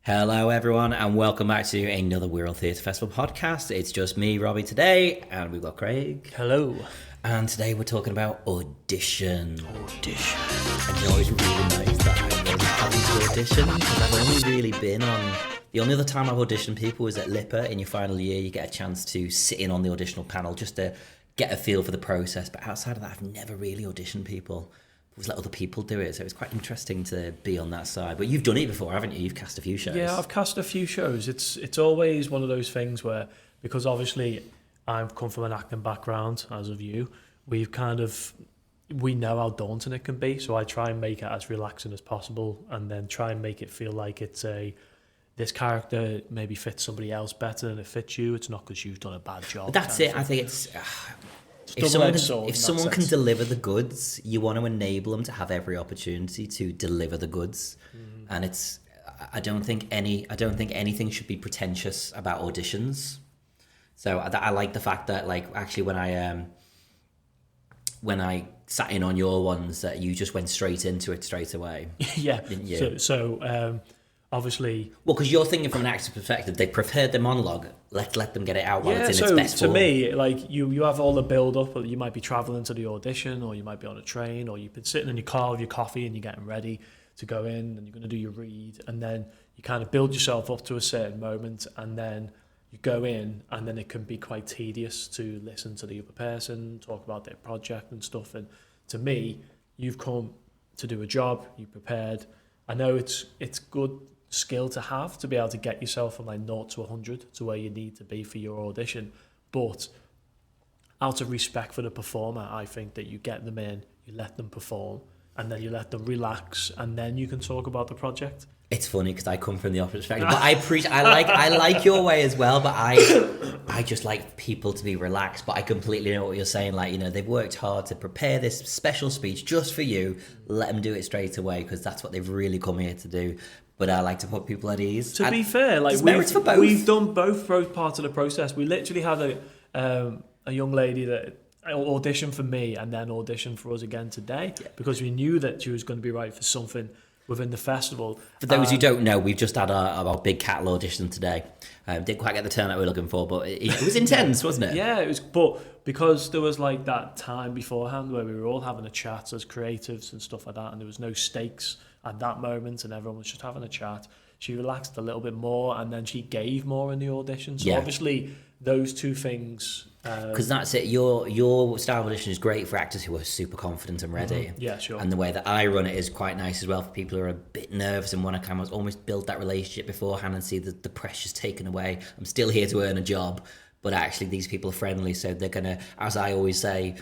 Hello, everyone, and welcome back to another World Theatre Festival podcast. It's just me, Robbie, today, and we've got Craig. Hello. And today we're talking about audition. And you know, it's really nice that I wasn't having to audition, because I've only really been on... The only other time I've auditioned people was at LIPA. In your final year, you get a chance to sit in on the auditional panel just to get a feel for the process. But outside of that, I've never really auditioned people. Always let other people do it, so it's quite interesting to be on that side. But you've done it before, haven't you? You've cast a few shows. Yeah, I've cast a few shows. It's always one of those things where, because obviously I've come from an acting background, as of you, we know how daunting it can be, so I try and make it as relaxing as possible, and then try and make it feel like this character maybe fits somebody else better than it fits you. It's not because you've done a bad job. That's it. I think it's... If someone can deliver the goods, you want to enable them to have every opportunity to deliver the goods. And I don't think anything should be pretentious about auditions. So I like the fact that, like, actually when I sat in on your ones, that you just went straight into it straight away. Yeah. Didn't you? So obviously... Well, because you're thinking from an actor's perspective, they prepared the monologue, let them get it out while it's in its best form. To me, like, you have all the build-up, you might be travelling to the audition, or you might be on a train, or you've been sitting in your car with your coffee and you're getting ready to go in, and you're going to do your read, and then you kind of build yourself up to a certain moment, and then you go in, and then it can be quite tedious to listen to the other person, talk about their project and stuff. And to me, you've come to do a job, you prepared. I know it's good skill to have to be able to get yourself from like 0 to 100 to where you need to be for your audition, but out of respect for the performer, I think that you get them in, you let them perform, and then you let them relax, and then you can talk about the project. It's funny because I come from the opposite perspective, but I like your way as well. But I just like people to be relaxed. But I completely know what you're saying. Like, you know, they've worked hard to prepare this special speech just for you. Let them do it straight away, because that's what they've really come here to do. But I like to put people at ease. To be fair, like, we've done both parts of the process. We literally had a young lady that auditioned for me and then auditioned for us again today, because we knew that she was going to be right for something within the festival. For those who don't know, we've just had our big cattle audition today. Didn't quite get the turnout we were looking for, but it was intense, wasn't it? Yeah, it was. But because there was like that time beforehand where we were all having a chat as creatives and stuff like that, and there was no stakes at that moment, and everyone was just having a chat, she relaxed a little bit more, and then she gave more in the audition. So obviously those two things... Because that's it. Your style of audition is great for actors who are super confident and ready. Mm-hmm. Yeah, sure. And the way that I run it is quite nice as well for people who are a bit nervous and want to kind of almost build that relationship beforehand and see that the pressure's taken away. I'm still here to earn a job, but actually these people are friendly, so they're going to, as I always say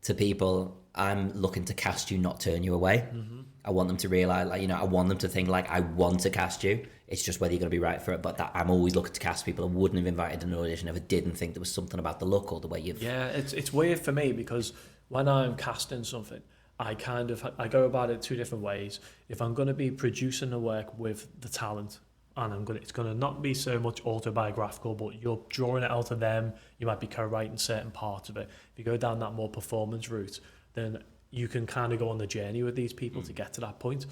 to people, I'm looking to cast you, not turn you away. Mm-hmm. I want them to realise, like, you know, I want them to think, like, I want to cast you. It's just whether you're going to be right for it. But that I'm always looking to cast people. I wouldn't have invited an audition if I didn't think there was something about the look or the way you've... Yeah, it's weird for me, because when I'm casting something, I go about it two different ways. If I'm going to be producing the work with the talent, and it's going to not be so much autobiographical, but you're drawing it out of them, you might be co-writing certain parts of it. If you go down that more performance route, then you can kind of go on the journey with these people to get to that point.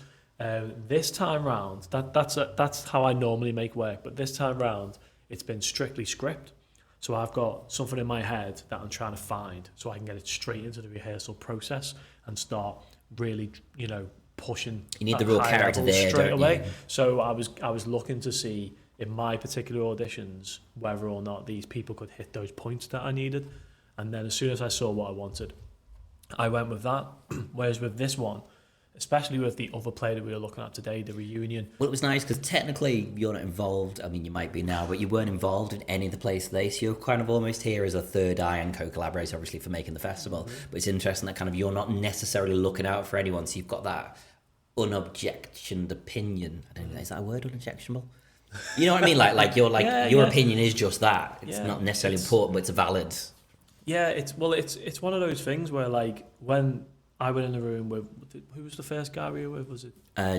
This time round, that's how I normally make work, but this time round, it's been strictly script. So I've got something in my head that I'm trying to find, so I can get it straight into the rehearsal process and start really, you know, pushing. You need the real character there straight away. You? So I was looking to see in my particular auditions whether or not these people could hit those points that I needed, and then as soon as I saw what I wanted, I went with that. Whereas with this one, especially with the other play that we were looking at today, the reunion. Well, it was nice because technically you're not involved. I mean, you might be now, but you weren't involved in any of the plays today. So you're kind of almost here as a third eye and co-collaborator, obviously, for making the festival. Mm-hmm. But it's interesting that kind of you're not necessarily looking out for anyone. So you've got that unobjectioned opinion. I don't know, is that a word, unobjectionable? You know what I mean? Like your opinion is just that. It's not necessarily important, but it's valid. Yeah, it's one of those things where, like, when I went in the room with, who was the first guy we were with? Was it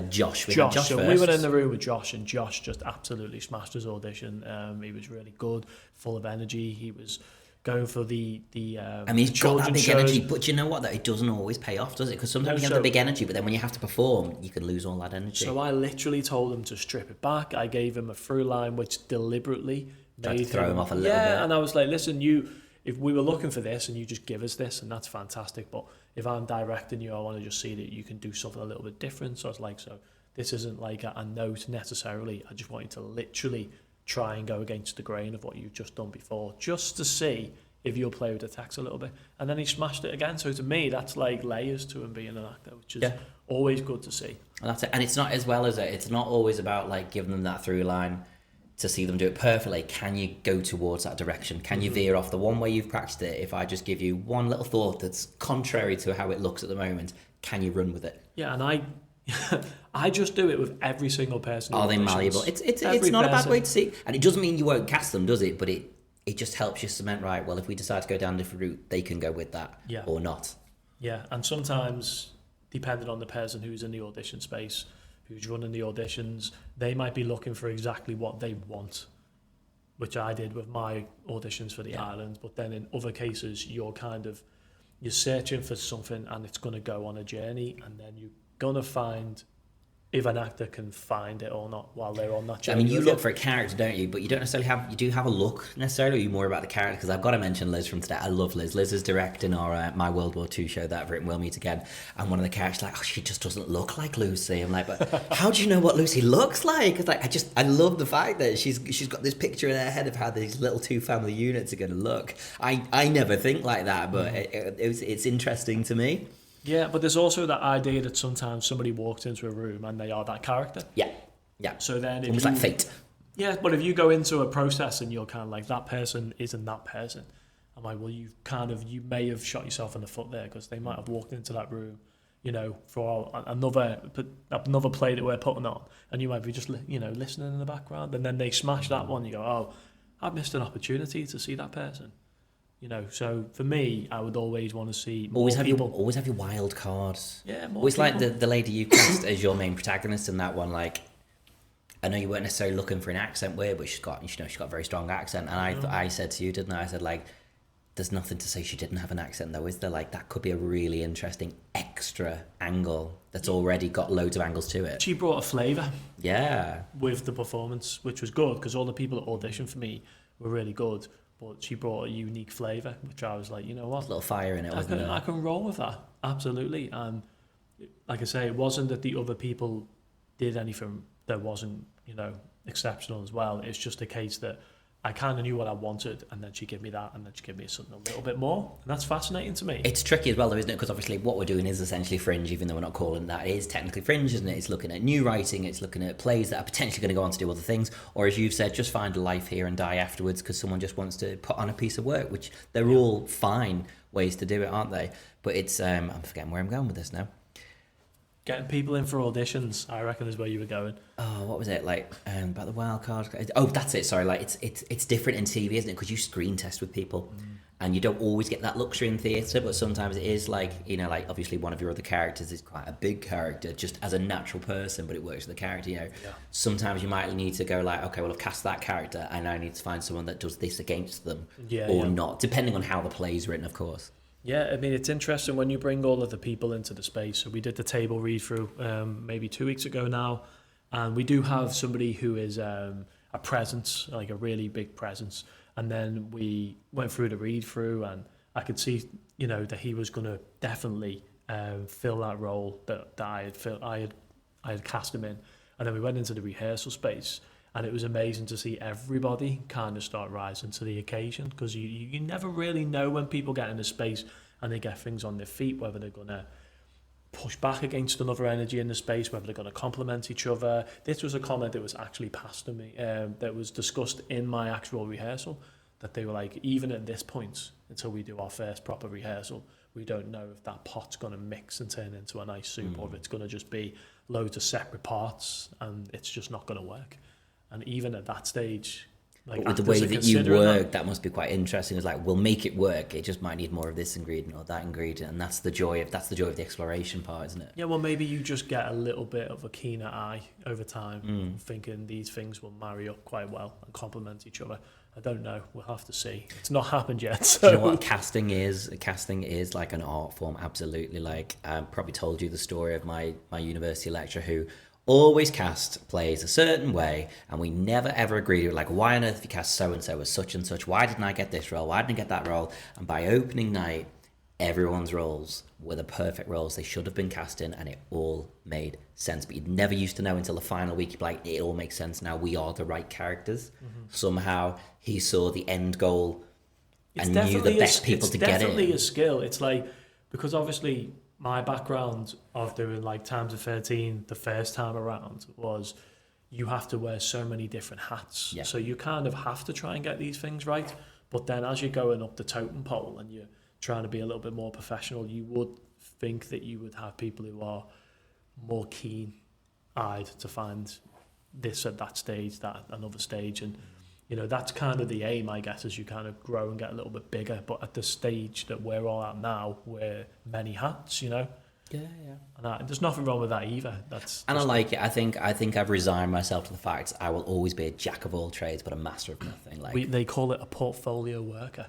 Josh? Josh. So we went in the room with Josh, and Josh just absolutely smashed his audition. He was really good, full of energy. He was going for the I mean, he's got that big energy, but you know what? That it doesn't always pay off, does it? Because sometimes you have the big energy, but then when you have to perform, you can lose all that energy. So I literally told him to strip it back. I gave him a through line which deliberately tried to throw him off a little bit. Yeah, and I was like, listen, if we were looking for this and you just give us this, and that's fantastic, but if I'm directing you, I want to just see that you can do something a little bit different. So I was like, so this isn't like a note necessarily. I just want you to literally try and go against the grain of what you've just done before, just to see if you'll play with the text a little bit. And then he smashed it again. So to me, that's like layers to him being an actor, which is always good to see. And that's it. And it's not as well as it. It's not always about like giving them that through line to see them do it perfectly. Can you go towards that direction? Can you veer off the one way you've practiced it? If I just give you one little thought that's contrary to how it looks at the moment, can you run with it? Yeah, and I just do it with every single person. Are they malleable? It's not a bad way to see. And it doesn't mean you won't cast them, does it? But it just helps you cement, right, well, if we decide to go down a different route, they can go with that or not. Yeah, and sometimes, depending on the person who's in the audition space, who's running the auditions, they might be looking for exactly what they want, which I did with my auditions for the island. But then in other cases, you're searching for something and it's going to go on a journey, and then you're going to find if an actor can find it or not while they're on that journey. I mean, you look for a character, don't you? But you don't necessarily you do have a look necessarily, or you more about the character? Because I've got to mention Liz from today. I love Liz. Liz is directing our My World War II show that I've written, We'll Meet Again. And one of the characters like, oh, she just doesn't look like Lucy. I'm like, but how do you know what Lucy looks like? It's like, I love the fact that she's got this picture in her head of how these little two family units are going to look. I never think like that, but it's interesting to me. Yeah, but there's also that idea that sometimes somebody walks into a room and they are that character. Yeah. So then, almost like fate. Yeah, but if you go into a process and you're kind of like, that person isn't that person, I'm like, well, you may have shot yourself in the foot there, because they might have walked into that room, for another play that we're putting on, and you might be just listening in the background, and then they smash that one. You go, oh, I've missed an opportunity to see that person. So for me, I would always want to see more people. Always have your wild cards. Yeah, more always people. Like the lady you cast as your main protagonist in that one. Like, I know you weren't necessarily looking for an accent word, but she's got a very strong accent. And I said to you, didn't I? I said, like, there's nothing to say she didn't have an accent, though, is there? Like, that could be a really interesting extra angle that's already got loads of angles to it. She brought a flavour. Yeah. With the performance, which was good, because all the people that auditioned for me were really good. But she brought a unique flavour, which I was like, you know what? There's a little fire in it, wasn't there? I can roll with that, absolutely. And like I say, it wasn't that the other people did anything that wasn't, exceptional as well. It's just a case that I kind of knew what I wanted, and then she gave me that, and then she gave me something a little bit more, and that's fascinating to me. It's tricky as well, though, isn't it? Because obviously what we're doing is essentially fringe, even though we're not calling that. It is technically fringe, isn't it? It's looking at new writing, it's looking at plays that are potentially going to go on to do other things, or as you've said, just find a life here and die afterwards because someone just wants to put on a piece of work, which they're all fine ways to do it, aren't they? But it's, I'm forgetting where I'm going with this now. Getting people in for auditions, I reckon, is where you were going. Oh, what was it like about the wild card? Oh, that's it. Sorry, like it's different in TV, isn't it? Because you screen test with people, and you don't always get that luxury in theatre. But sometimes it is like like obviously one of your other characters is quite a big character, just as a natural person, but it works with the character. Sometimes you might need to go like, okay, well, I've cast that character, and I need to find someone that does this against them, or not, depending on how the play's written, of course. Yeah, I mean, it's interesting when you bring all of the people into the space. So we did the table read through maybe 2 weeks ago now, and we do have somebody who is a presence, like a really big presence. And then we went through the read through, and I could see, that he was going to definitely fill that role that I had cast him in. And then we went into the rehearsal space, and it was amazing to see everybody kind of start rising to the occasion, because you never really know when people get in a space and they get things on their feet, whether they're going to push back against another energy in the space, whether they're going to complement each other. This was a comment that was actually passed to me, that was discussed in my actual rehearsal, that they were like, even at this point, until we do our first proper rehearsal, we don't know if that pot's going to mix and turn into a nice soup, or if it's going to just be loads of separate parts, and it's just not going to work. And even at that stage, like, with the way that you work, that must be quite interesting. It's like, we'll make it work. It just might need more of this ingredient or that ingredient, and that's the joy of the exploration part, isn't it? Yeah, well, maybe you just get a little bit of a keener eye over time, thinking these things will marry up quite well and complement each other. I don't know. We'll have to see. It's not happened yet. So. Do you know what casting is? Casting is like an art form, absolutely. Like I probably told you the story of my university lecturer who always cast plays a certain way, and we never ever agreed with like, why on earth have you cast so and so as such and such? Why didn't I get this role? Why didn't I get that role? And by opening night, everyone's roles were the perfect roles they should have been cast in, and it all made sense. But you'd never used to know until the final week. You'd be like, it all makes sense now. We are the right characters. Somehow he saw the end goal and knew the best people to get in. It's definitely a skill. It's like, because obviously my background of doing like Times of 13 the first time around was you have to wear so many different hats. Yeah. So you kind of have to try and get these things right. But then as you're going up the totem pole and you're trying to be a little bit more professional, you would think that you would have people who are more keen-eyed to find this at that stage, that another stage. And, you know, that's kind of the aim, I guess, as you kind of grow and get a little bit bigger. But at the stage that we're all at now, we're many hats, you know? Yeah. And there's nothing wrong with that either. And I like it. I think I've resigned myself to the fact I will always be a jack of all trades, but a master of nothing. Like they call it a portfolio worker.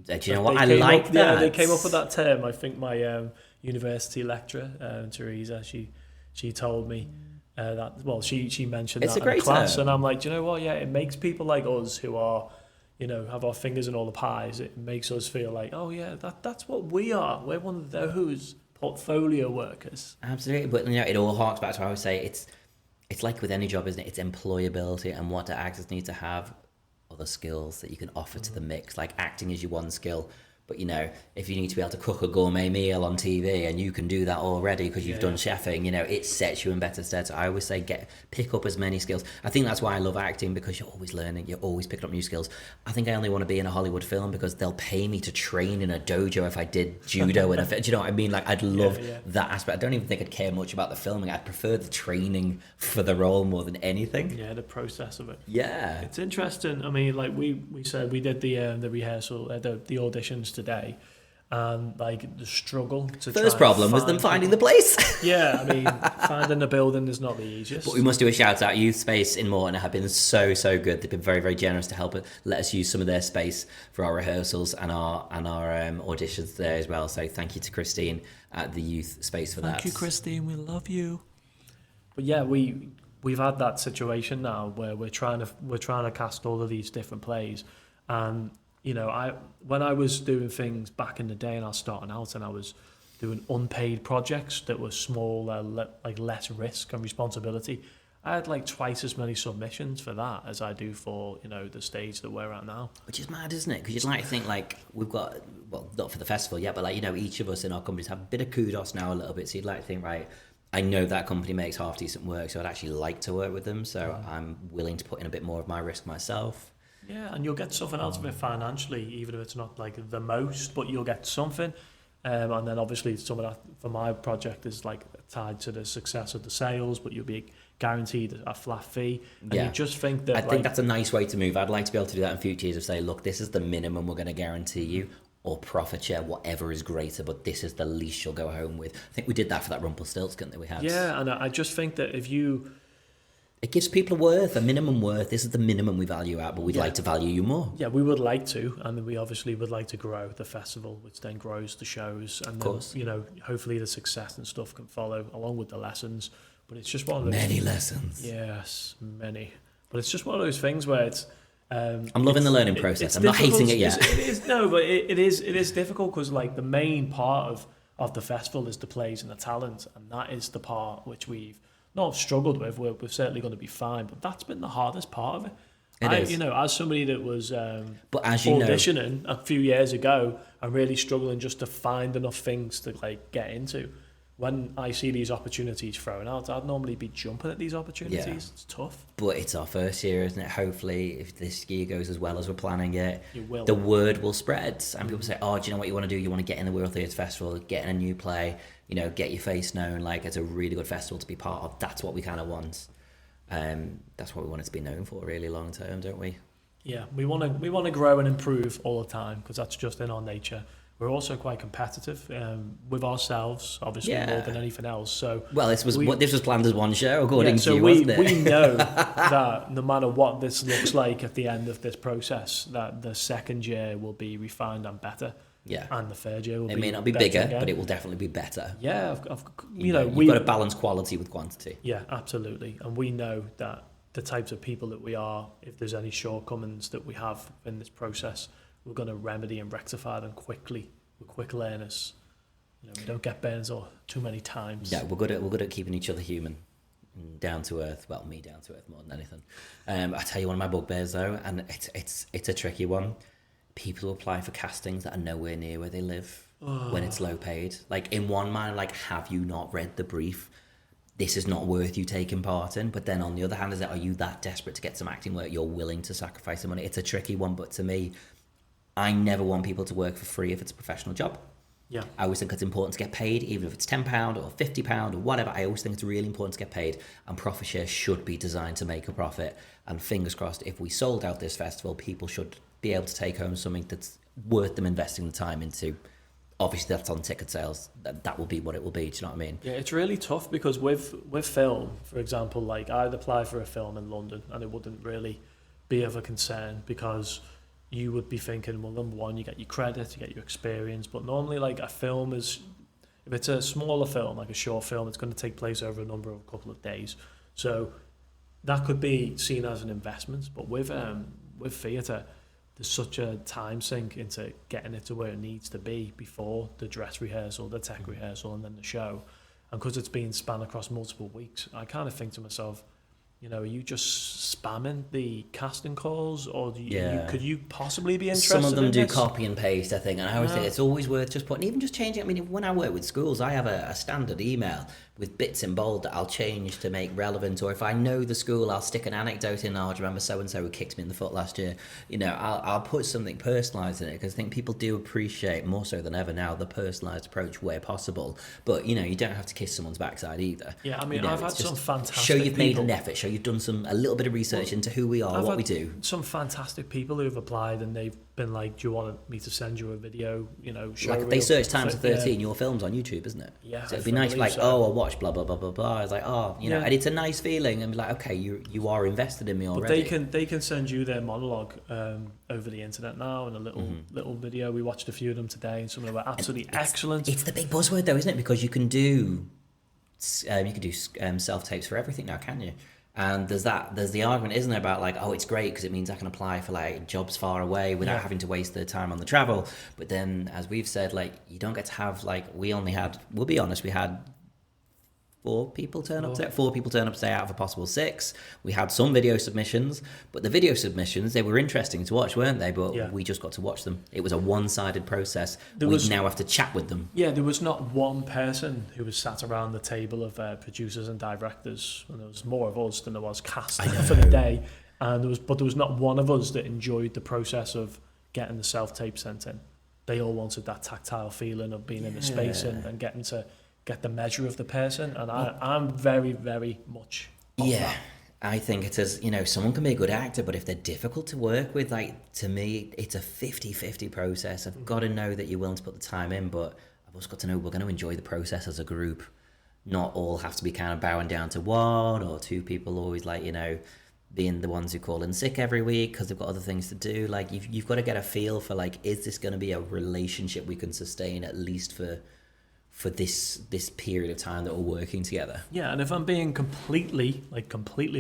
Do you know what? I like that. Yeah, they came up with that term. I think my university lecturer, Teresa, she told me that. Well, she mentioned it's that a great in class, term. and I'm like, do you know what? Yeah, it makes people like us who are, you know, have our fingers in all the pies. It makes us feel like, oh yeah, that's what we are. We're one of those portfolio workers. Absolutely, but you know, it all harks back to what I always say. It's like with any job, isn't it? It's employability, and what do actors need to have? Other skills that you can offer to the mix. Like acting is your one skill, but you know, if you need to be able to cook a gourmet meal on TV and you can do that already because you've done chefing, you know, it sets you in better stead. So I always say pick up as many skills. I think that's why I love acting, because you're always learning, you're always picking up new skills. I think I only want to be in a Hollywood film because they'll pay me to train in a dojo if I did judo in a film. Do you know what I mean? Like I'd love that aspect. I don't even think I'd care much about the filming. I'd prefer the training for the role more than anything. Yeah, the process of it. Yeah, it's interesting. I mean, like we said, we did the rehearsal, the auditions today. And like the struggle to first problem was them finding the place. Yeah, I mean, finding the building is not the easiest. But we must do a shout out. Youth Space in Morton have been so good. They've been very, very generous to help let us use some of their space for our rehearsals and our auditions there as well. So thank you to Christine at the Youth Space for that. Thank you, Christine. We love you. But yeah, we've had that situation now where we're trying to cast all of these different plays, and you know, when I was doing things back in the day and I was starting out and I was doing unpaid projects that were small, like less risk and responsibility, I had like twice as many submissions for that as I do for, you know, the stage that we're at now. Which is mad, isn't it? Because you'd like to think like we've got, well, not for the festival yet, but like, you know, each of us in our companies have a bit of kudos now a little bit. So you'd like to think, right, I know that company makes half decent work, so I'd actually like to work with them. So I'm willing to put in a bit more of my risk myself. Yeah, and you'll get something out of it financially, even if it's not like the most, but you'll get something. And then obviously some of that for my project is like tied to the success of the sales, but you'll be guaranteed a flat fee. And you just think that... I think that's a nice way to move. I'd like to be able to do that in future years of say, look, this is the minimum we're going to guarantee you, or profit share, whatever is greater, but this is the least you'll go home with. I think we did that for that Rumpelstiltskin that we had. Yeah, and I just think that if you... It gives people a worth, a minimum worth. This is the minimum we value at, but we'd like to value you more. Yeah, we would like to, and we obviously would like to grow the festival, which then grows the shows, and then, you know, hopefully the success and stuff can follow along with the lessons. But it's just one of those many lessons. Yes, many. But it's just one of those things where it's. I'm loving the learning process. I'm not hating it yet. It is difficult because like the main part of the festival is the plays and the talent, and that is the part which we've not struggled with. We're certainly going to be fine, but that's been the hardest part of it. It is. You know, as somebody that was but as you auditioning a few years ago and really struggling just to find enough things to like get into, when I see these opportunities thrown out, I'd normally be jumping at these opportunities. Yeah. It's tough. But it's our first year, isn't it? Hopefully, if this year goes as well as we're planning it, will. The word will spread. And people say, oh, do you know what you want to do? You want to get in the World Theatre Festival, get in a new play, you know, get your face known. Like, it's a really good festival to be part of. That's what we kind of want. That's what we want it to be known for really long term, don't we? Yeah, we want to grow and improve all the time because that's just in our nature. we're also quite competitive with ourselves, obviously more than anything else. So this was planned as one show, according to you, wasn't it? We know that no matter what this looks like at the end of this process, that the second year will be refined and better. Yeah, and the third year will be. It may not be bigger, but it will definitely be better. Yeah, you've got to balance quality with quantity. Yeah, absolutely, and we know that the types of people that we are, if there's any shortcomings that we have in this process, we're going to remedy and rectify them quickly. We're quick learners. We don't get burns or too many times. Yeah, we're good at keeping each other human, down to earth. Well, me down to earth more than anything. I tell you, one of my bugbears though, and it's a tricky one. People who apply for castings that are nowhere near where they live when it's low paid. Like, in one mind, like, have you not read the brief? This is not worth you taking part in. But then on the other hand, are you that desperate to get some acting work you're willing to sacrifice some money? It's a tricky one, but to me, I never want people to work for free if it's a professional job. Yeah. I always think it's important to get paid, even if it's £10 or £50 or whatever. I always think it's really important to get paid, and profit share should be designed to make a profit. And fingers crossed, if we sold out this festival, people should be able to take home something that's worth them investing the time into. Obviously, that's on ticket sales. That will be what it will be. Do you know what I mean? Yeah, it's really tough because with film, for example, like, I'd apply for a film in London and it wouldn't really be of a concern because you would be thinking, well, number one, you get your credit, you get your experience, but normally, like, a film is, if it's a smaller film, like a short film, it's going to take place over a couple of days. So that could be seen as an investment, but with theatre, there's such a time sink into getting it to where it needs to be before the dress rehearsal, the tech rehearsal, and then the show. And because it's being spanned across multiple weeks, I kind of think to myself, are you just spamming the casting calls, or could you possibly be interested in this? Some of them do copy and paste, I think, and I always think it's always worth just putting, even just changing. I mean, when I work with schools, I have a standard email with bits in bold that I'll change to make relevant, or if I know the school, I'll stick an anecdote in. I remember so-and-so who kicked me in the foot last year. I'll put something personalised in it, because I think people do appreciate, more so than ever now, the personalised approach where possible. But, you don't have to kiss someone's backside either. Yeah, I mean, I've had some fantastic show you've made an effort, show you've done a little bit of research into who we are, what we do. Some fantastic people who've applied and they've been like, do you want me to send you a video, show like, they search times of 13, your film's on YouTube, isn't it? Yeah. So it'd be nice, like, I'll watch blah, blah, blah, blah, blah. It's like, and it's a nice feeling, and be like, okay, you are invested in me already. But they can send you their monologue over the internet now, in a little video. We watched a few of them today, and some of them were absolutely excellent. It's the big buzzword though, isn't it? Because you can do self-tapes for everything now, can you? And there's the argument, isn't there, about like, it's great because it means I can apply for like jobs far away without having to waste the time on the travel. But then, as we've said, like, you don't get to have, like, we'll be honest, we had 4 people turn up today out of a possible 6. We had some video submissions, but the video submissions, they were interesting to watch, weren't they? But we just got to watch them. It was a one-sided process. We now have to chat with them. Yeah, there was not one person who was sat around the table of producers and directors, and there was more of us than there was cast for the day. And there was not one of us that enjoyed the process of getting the self-tape sent in. They all wanted that tactile feeling of being in the space and getting to get the measure of the person, and I'm very, very much that. I think it is, someone can be a good actor, but if they're difficult to work with, like, to me, it's a 50-50 process. I've got to know that you're willing to put the time in, but I've also got to know we're going to enjoy the process as a group. Not all have to be kind of bowing down to 1 or 2 people always, like, being the ones who call in sick every week because they've got other things to do. Like, you've got to get a feel for, like, is this going to be a relationship we can sustain at least for this period of time that we're working together. Yeah, and if I'm being completely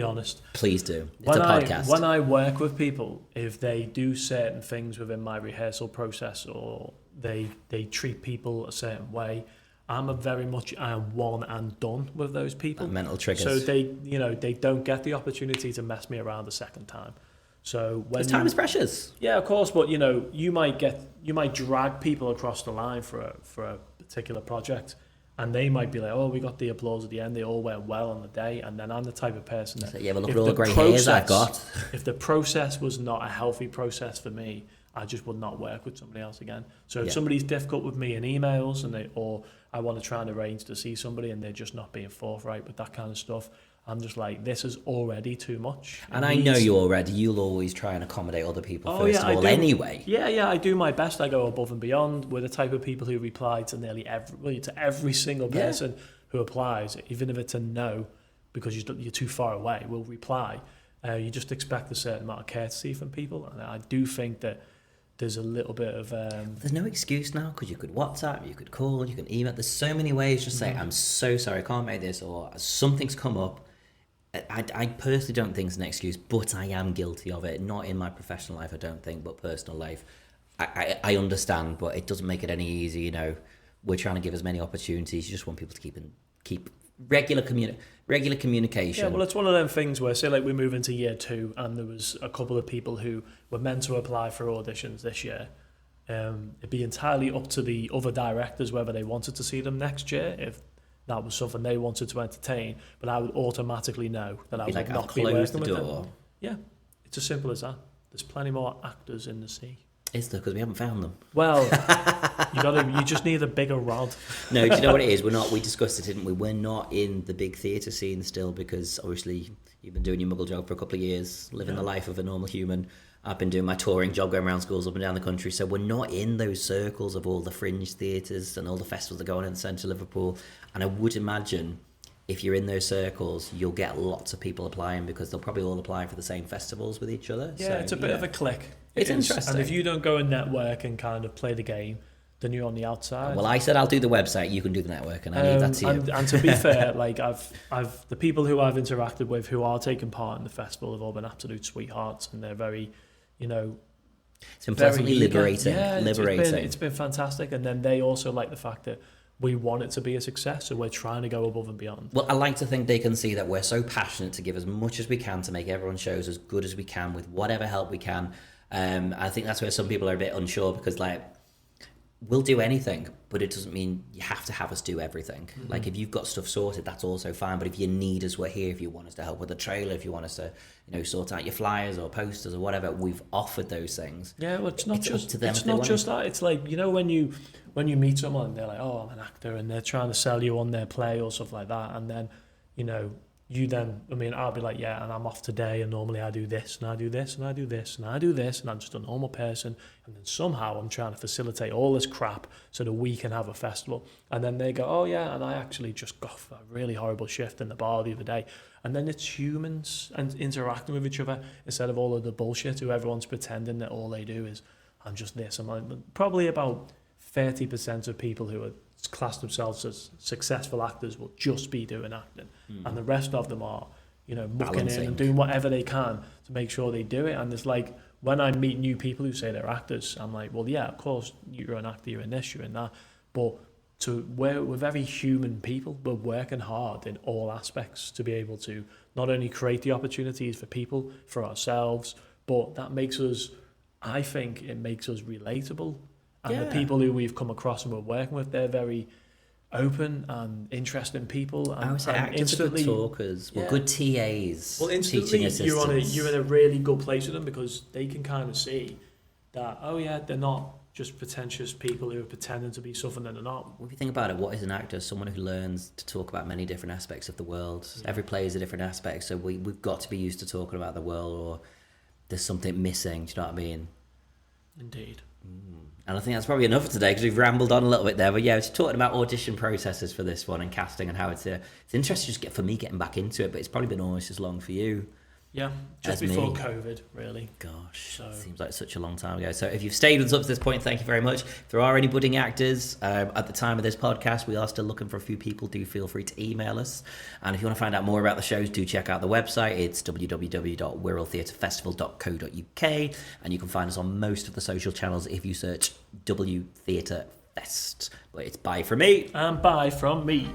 honest, please do. It's a podcast. When I work with people, if they do certain things within my rehearsal process, or they treat people a certain way, I'm very much one and done with those people. Mental triggers. So they don't get the opportunity to mess me around a second time. So when time is precious. Yeah, of course, but you might drag people across the line for a particular project, and they might be like, we got the applause at the end, they all went well on the day, and then I'm the type of person that, but look at all the grey hairs I've got. If the process was not a healthy process for me, I just would not work with somebody else again. So if somebody's difficult with me in emails, or I want to try and arrange to see somebody and they're just not being forthright with that kind of stuff, I'm just like, this is already too much. And I know you already. You'll always try and accommodate other people first of all, I do. anyway. Yeah, I do my best. I go above and beyond. We're the type of people who reply to every single person who applies, even if it's a no, because you're too far away. We'll reply. You just expect a certain amount of courtesy from people, and I do think that there's a little bit of... There's no excuse now, because you could WhatsApp, you could call, you can email. There's so many ways to say, I'm so sorry, I can't make this, or something's come up. I personally don't think it's an excuse, but I am guilty of it. Not in my professional life, I don't think, but personal life. I understand, but it doesn't make it any easier. You know, we're trying to give as many opportunities. You just want people to keep regular communication. Yeah, well, it's one of them things where, say, like, we move into year 2, and there was a couple of people who were meant to apply for auditions this year. It'd be entirely up to the other directors whether they wanted to see them next year, if that was something they wanted to entertain, but I would automatically know that I would not be working with them. Yeah, it's as simple as that. There's plenty more actors in the sea. Is there? Because we haven't found them. Well, you just need a bigger rod. No, do you know what it is? We discussed it, didn't we? We're not in the big theatre scene still, because obviously you've been doing your muggle job for a couple of years, living the life of a normal human. I've been doing my touring job, going around schools up and down the country, so we're not in those circles of all the fringe theatres and all the festivals that go on in the centre of Liverpool. And I would imagine if you're in those circles, you'll get lots of people applying, because they'll probably all apply for the same festivals with each other. Yeah, so, it's a bit of a click. It's interesting. And if you don't go and network and kind of play the game, then you're on the outside. Well, I said I'll do the website, you can do the network, and I leave that to you. And to be fair, like I've the people who I've interacted with who are taking part in the festival have all been absolute sweethearts, and they're very, it's been pleasantly liberating. Yeah, it's been fantastic. And then they also like the fact that we want it to be a success, so we're trying to go above and beyond. Well, I like to think they can see that we're so passionate to give as much as we can to make everyone's shows as good as we can with whatever help we can. I think that's where some people are a bit unsure, because like, we'll do anything, but it doesn't mean you have to have us do everything. Mm-hmm. Like, if you've got stuff sorted, that's also fine. But if you need us, we're here. If you want us to help with a trailer, if you want us to, sort out your flyers or posters or whatever, we've offered those things. Yeah, well, it's not just that. It's like, when you meet someone, they're like, oh, I'm an actor, and they're trying to sell you on their play or stuff like that, and then, I'll be like, yeah, and I'm off today, and normally I do this, and I do this, and I do this, and I do this, and I'm just a normal person, and then somehow I'm trying to facilitate all this crap so that we can have a festival. And then they go, oh yeah, and I actually just got a really horrible shift in the bar the other day. And then it's humans and interacting with each other instead of all of the bullshit who everyone's pretending that all they do is, I'm just this. I'm like, probably about 30% of people who are class themselves as successful actors will just be doing acting, and the rest of them are mucking in and doing whatever they can to make sure they do it. And it's like, when I meet new people who say they're actors, I'm like, well, yeah, of course you're an actor, you're in this, you're in that, but we're very human people. We're working hard in all aspects to be able to not only create the opportunities for people, for ourselves, but that makes us, I think it makes us relatable. And the people who we've come across and we're working with, they're very open and interesting people. And, I would say actors are good talkers, good TAs. Well, instantly you're in a really good place with them, because they can kind of see that, oh yeah, they're not just pretentious people who are pretending to be something that they're not. If you think about it, what is an actor? Someone who learns to talk about many different aspects of the world. Yeah. Every play is a different aspect, so we've got to be used to talking about the world, or there's something missing. Do you know what I mean? Indeed. And I think that's probably enough for today, because we've rambled on a little bit there. But yeah, we're talking about audition processes for this one and casting, and how it's interesting just for me getting back into it, but it's probably been almost as long for you. Yeah, just before COVID, really. Gosh, seems like such a long time ago. So if you've stayed with us up to this point, thank you very much. If there are any budding actors at the time of this podcast, we are still looking for a few people. Do feel free to email us. And if you want to find out more about the shows, do check out the website. It's www.wirraltheatreFestival.co.uk, and you can find us on most of the social channels if you search W Theatre Fest. But it's bye from me. And bye from me.